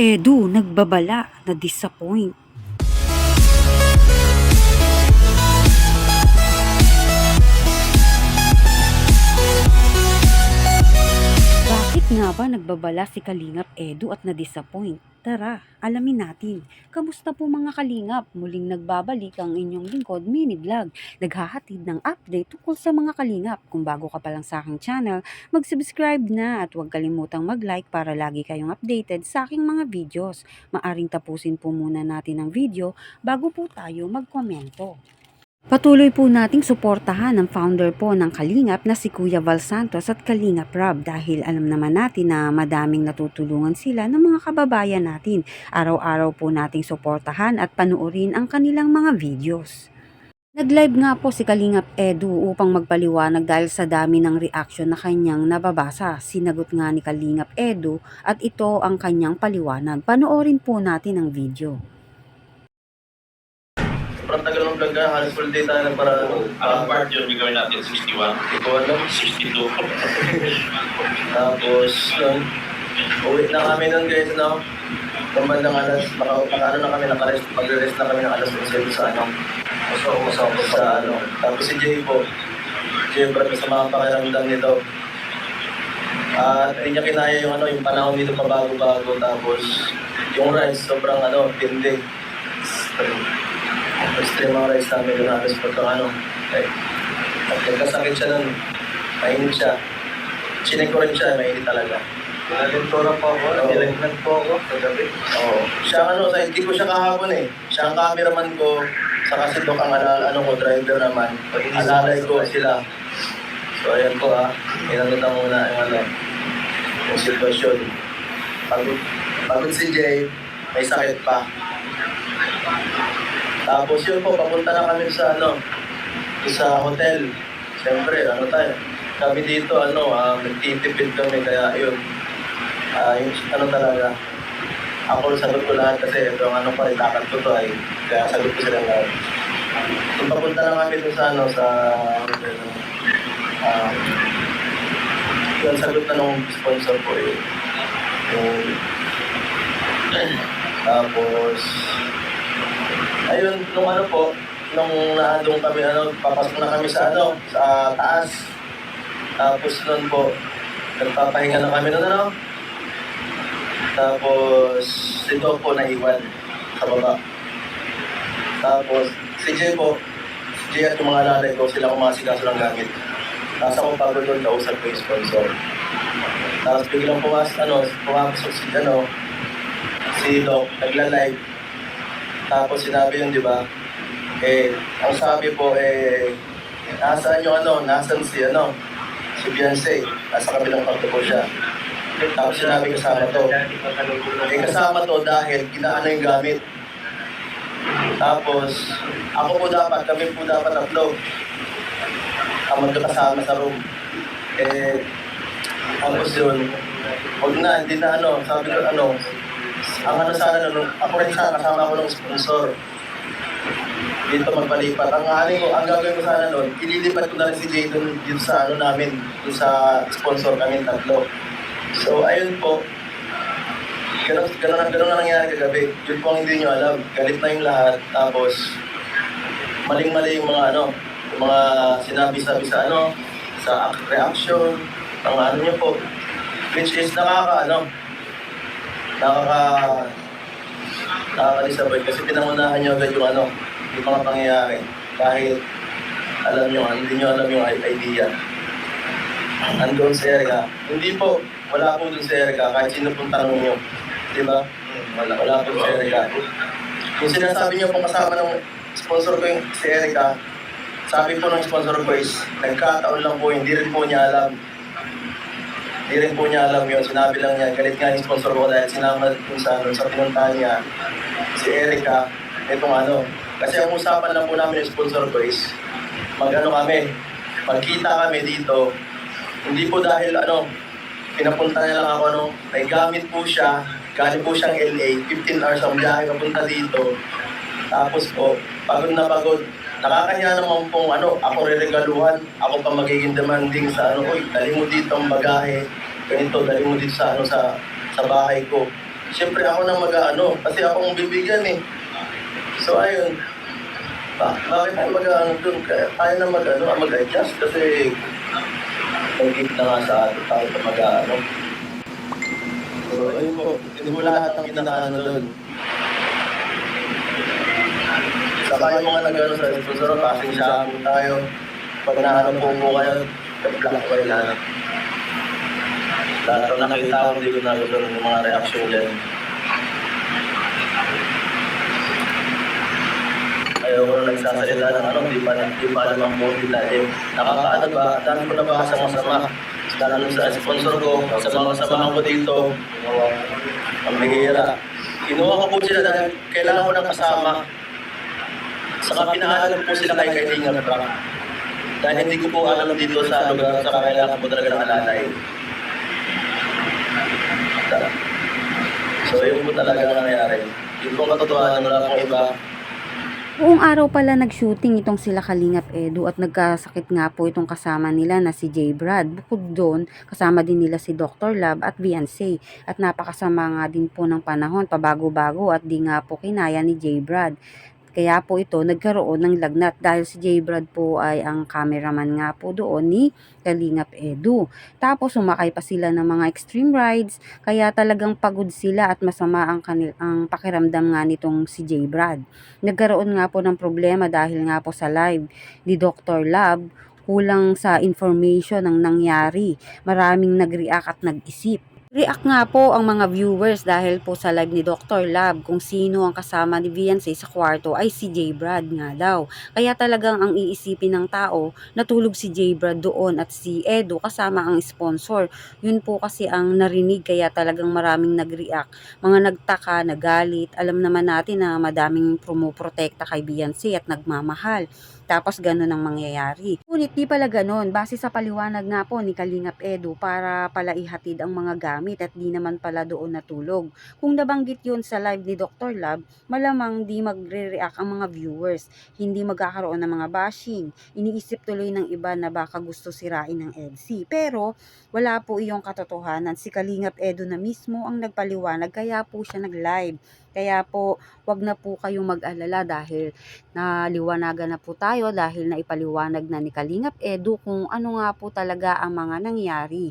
Edu nagbabala na disappoint. Bakit nga ba nagbabala si Kalingap Edu at na-disappoint? Tara, alamin natin. Kamusta po mga Kalingap? Muling nagbabalik ang inyong lingkod mini vlog. Naghahatid ng update tungkol sa mga Kalingap. Kung bago ka pa lang sa aking channel, mag-subscribe na at huwag kalimutang mag-like para lagi kayong updated sa aking mga videos. Maaring tapusin po muna natin ang video bago po tayo magkomento. Patuloy po nating suportahan ang founder po ng Kalingap na si Kuya Val Santos at Kalingap Rob dahil alam naman natin na madaming natutulungan sila ng mga kababayan natin. Araw-araw po nating suportahan at panuorin ang kanilang mga videos. Nag-live nga po si Kalingap Edu upang magpaliwanag dahil sa dami ng reaction na kanyang nababasa. Sinagot nga ni Kalingap Edu at ito ang kanyang paliwanag. Panoorin po natin ang video. Sobrang tagal ng vlog na, halos full day tayo para... Ang part yun, gagawin natin 61. Hindi ko alam. 62. Tapos, uwi na kami nun guys, no? Kumbandang alas, ano na kami, mag-rest na kami ng alas 11 sa ano. Masok sa ano. Tapos si Jay po, siyempre sa mga pakiramdam nito. At hindi niya kinaya yung ano, yung panahon dito pabago-bago. Tapos, yung rice, sobrang ano, tindi. Extreme ang rice namin doon halos pagka ano. Nagkasakit siya nun, mainit siya. Chinek ko rin siya, mainit talaga. Nalintura po ako, nilagnan po ako sa gabi. Oo. Siya ano, hindi ko siya kahapon eh. Siya ang cameraman ko, saka si Doc ang ko, driver naman. Alalay ko sila. So ayan po inanita muna yung sitwasyon. Pagod si Jay, may sakit pa. Tapos yun po, papunta na kami sa sa hotel. Siyempre, kami dito, nagtitipid kami, kaya yun, yung talaga, ako sagot ko lahat kasi ito ang takad ko to ay, kaya sagot ko sila lahat. So, papunta na kami dito sa hotel, yun, sagot na nung sponsor ko eh. Tapos, ayun, nung naandong kami, papasok na kami sa sa taas. Tapos nun po, nagpapahinga na kami nun, Tapos, si Doc po naiwan sa baba. Tapos, si Jay at yung mga lalay ko, sila kumasikaso ng gamit. Tapos ako pagod doon, kausap ko yung sponsor. Tapos biglang pumasok si Doc, nagla-live. Tapos sinabi yun, di ba? Ang sabi po, nasaan yung nasaan si Beyonce, nasa kabilang kwarto po siya. Tapos sinabi kasama to. Kasama to dahil ginaano yung gamit. Tapos, kami po dapat tatlo. Ang magkakasama sa room. Tapos yun, huwag na, hindi na sabi ko ang sana ako rin sana kasama ko ng sponsor. Dito magpalipat. Ang gagawin ko sana ililipat ko na rin si Jay dito sa namin, dito sa sponsor kami tatlo. So ayun po, ganun na nangyari kagabi. Yun po ang hindi nyo alam. Galit na yung lahat. Tapos, maling-mali yung mga yung mga sinabi-sabi sa sa reaction, ang nyo po. Which is nakaka-disappoint kasi pinangunahan nyo agad yung mga pangyayari. Kahit hindi nyo alam yung idea. Andun si Erica. Hindi po, wala po dun si Erica kahit sino pong tanong nyo. Di ba? Wala po si Erica. Yung sinasabi nyo pong kasama ng sponsor ko yung si Erica, sabi po ng sponsor ko is, nagkataon lang po, hindi rin po niya alam. Hindi rin po niya alam yun. Sinabi lang niya, galit nga yung sponsor ko dahil sinama sa pinuntahan niya si Erica, itong Kasi ang usapan lang po namin yung sponsor ko is, magkita kami dito. Hindi po dahil pinapunta niya lang ako may gamit po siya, galing po siyang LA, 15 hours ang biyahe papunta dito. Tapos po, pagod na pagod. Nakakahiya naman pong ako reregaluhan, ako pa magiging demanding sa dali mo dito ang bagahe, ganito, dali mo dito sa bahay ko. siyempre ako nang mag-aano, kasi ako ang bibigyan eh. So ayun, bakit tayo mag-aano dun? Tayo na mag-adjust kasi nag-give na nga sa atin, tayo na mag-aano. So ayun po, hindi mo lahat ng pinakaano dun. Saka yung mga nag-ano sa sponsor, passing sa amin tayo. Pag nahanap po kayo, black kayo lahat. Lahat ng nakita ko, hindi ko nagustuhan yung mga reaction dyan. Ayaw ko na nagsasalita ng di pa alam ang motive natin. Nakakaano ba? Dahil ko nabasa ng masama. Lalo sa sponsor ko, sa mga kasamahan ko dito, ang bihira. Kinuha ko po sila dahil kailangan ko ng kasama. Saka pinaalam po sila kay Kalinga Prang. Dahil hindi ko po alam dito sa lugar, saka kailangan po talaga ng alalay. So yun po talaga ang nangyari. Yun po katotohanan, wala pong iba. Buong araw pala nag-shooting itong sila Kalingap Edu at nagkasakit nga po itong kasama nila na si J. Brad. Bukod doon, kasama din nila si Dr. Love at Beyonce. At napakasama nga din po ng panahon, pabago-bago at di nga po kinaya ni J. Brad. Kaya po ito nagkaroon ng lagnat dahil si J. Brad po ay ang cameraman nga po doon ni Kalingap Edu. Tapos sumakay pa sila ng mga extreme rides kaya talagang pagod sila at masama ang pakiramdam nga nitong si J. Brad. Nagkaroon nga po ng problema dahil nga po sa live ni Dr. Love, kulang sa information ang nangyari. Maraming nag-react at nag-isip. React nga po ang mga viewers dahil po sa live ni Dr. Love kung sino ang kasama ni Beyonce sa kwarto ay si J. Brad nga daw. Kaya talagang ang iisipin ng tao, natulog si J. Brad doon at si Edu kasama ang sponsor. Yun po kasi ang narinig kaya talagang maraming nag-react. Mga nagtaka, nagalit. Alam naman natin na madaming pumuprotekta kay Beyonce at nagmamahal. Tapos ganun ang mangyayari. Ngunit di pala ganun. Base sa paliwanag nga po ni Kalingap Edu para pala ihatid ang mga gamit at di naman pala doon natulog. Kung nabanggit yun sa live ni Dr. Love, malamang di magre-react ang mga viewers. Hindi magkakaroon ng mga bashing. Iniisip tuloy ng iba na baka gusto sirain ng EDSI. Pero wala po iyong katotohanan. Si Kalingap Edu na mismo ang nagpaliwanag kaya po siya nag-live. Kaya po, wag na po kayong mag-alala dahil naliwanagan na po tayo dahil naipaliwanag na ni Kalingap Edu kung ano nga po talaga ang mga nangyari.